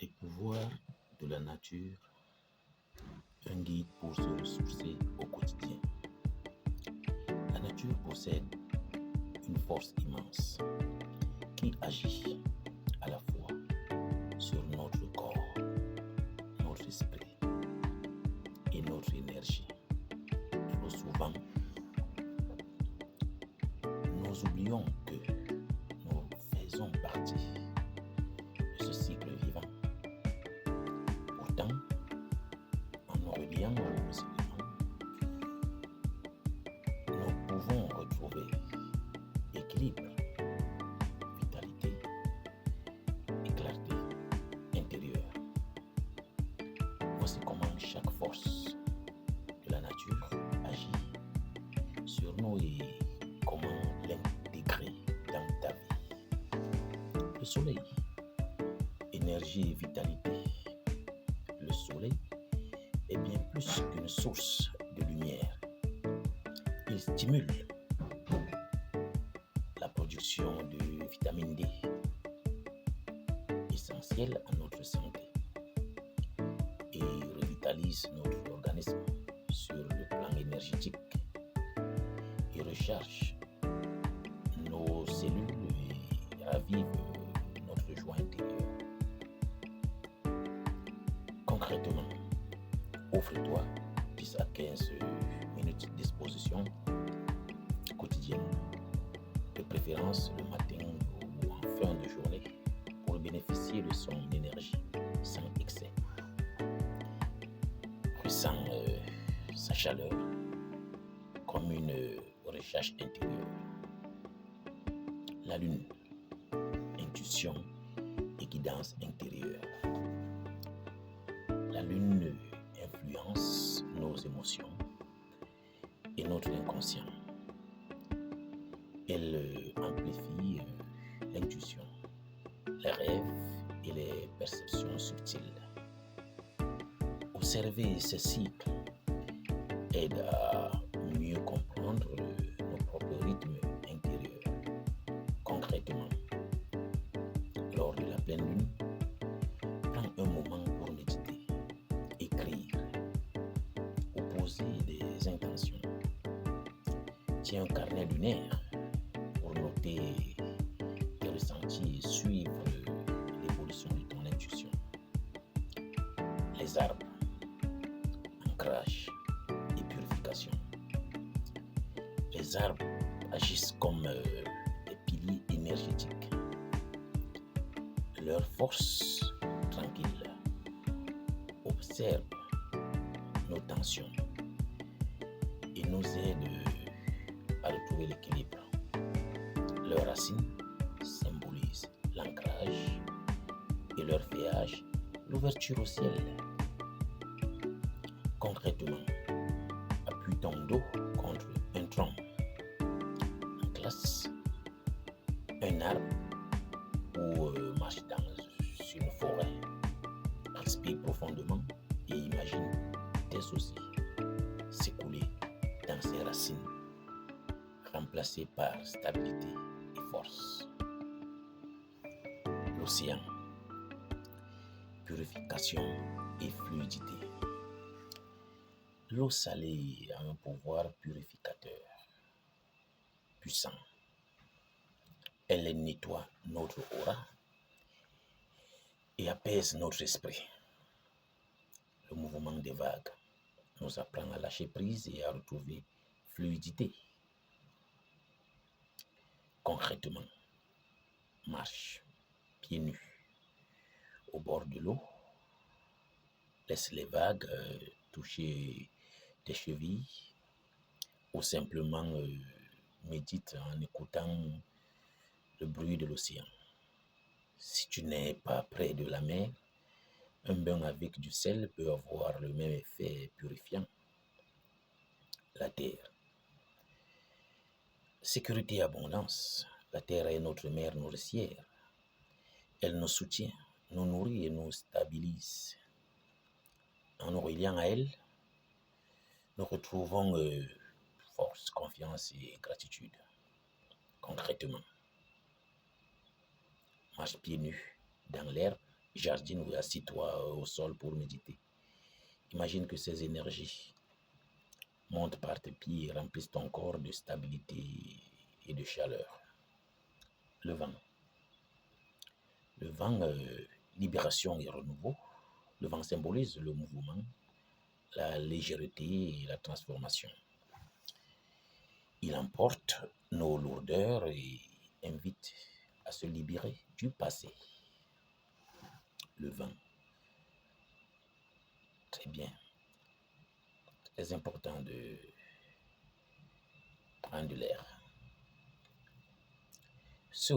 Les pouvoirs de la nature, un guide pour se ressourcer au quotidien. La nature possède une force immense qui agit à la fois sur notre corps, notre esprit et notre énergie. Trop souvent, nous oublions que nous faisons partie de ce cycle vivant. Pourtant, en nous reliant aux éléments, nous pouvons retrouver équilibre, vitalité et clarté intérieure. Voici comment chaque force de la nature agit sur nous et comment l'intégrer dans ta vie. Le soleil, énergie et vitalité. Le soleil est bien plus qu'une source de lumière. Il stimule la production de vitamine D, essentielle à notre santé, et revitalise notre organisme sur le plan énergétique. Il recharge nos cellules et ravive notre joie intérieure. Concrètement, offre-toi 10 à 15 minutes d'exposition quotidienne, de préférence le matin ou en fin de journée, pour bénéficier de son énergie sans excès. Ressens sa chaleur comme une recherche intérieure. La lune, intuition et guidance intérieure. La lune influence nos émotions et notre inconscient. Elle amplifie l'intuition, les rêves et les perceptions subtiles. Observer ce cycle aide à mieux comprendre nos propres rythmes intérieurs. Concrètement, lors de la pleine lune, prends un moment pour méditer, écrire ou poser des intentions. Tiens un carnet lunaire pour noter tes ressentis et suivre l'évolution de ton intuition. Les arbres, ancrage et purification. Les arbres agissent comme des piliers énergétiques. Leur force tranquille observe nos tensions et nous aide à retrouver l'équilibre. Leurs racines symbolisent l'ancrage et leur feuillage l'ouverture au ciel. Concrètement, appuie ton dos contre un tronc, en classe, un arbre ou marche dans une forêt. Respire profondément et imagine tes soucis s'écouler dans ses racines, remplacés par stabilité et force. L'océan, purification et fluidité. L'eau salée a un pouvoir purificateur puissant. Elle nettoie notre aura et apaise notre esprit. Le mouvement des vagues nous apprend à lâcher prise et à retrouver fluidité. Concrètement, marche pieds nus au bord de l'eau, laisse les vagues toucher tes chevilles ou simplement médite en écoutant le bruit de l'océan. Si tu n'es pas près de la mer, un bain avec du sel peut avoir le même effet purifiant. La terre. Sécurité et abondance. La terre est notre mère nourricière. Elle nous soutient, nous nourrit et nous stabilise. En nous reliant à elle, nous retrouvons force, confiance et gratitude. Concrètement, marche pieds nus dans l'herbe jardine ou assis-toi au sol pour méditer. Imagine que ces énergies montent par tes pieds et remplissent ton corps de stabilité et de chaleur. Le vent. Le vent, libération et renouveau. Le vent symbolise le mouvement, la légèreté et la transformation. Il emporte nos lourdeurs et invite à se libérer du passé. Le vent. Très bien. Très important de prendre de l'air. Se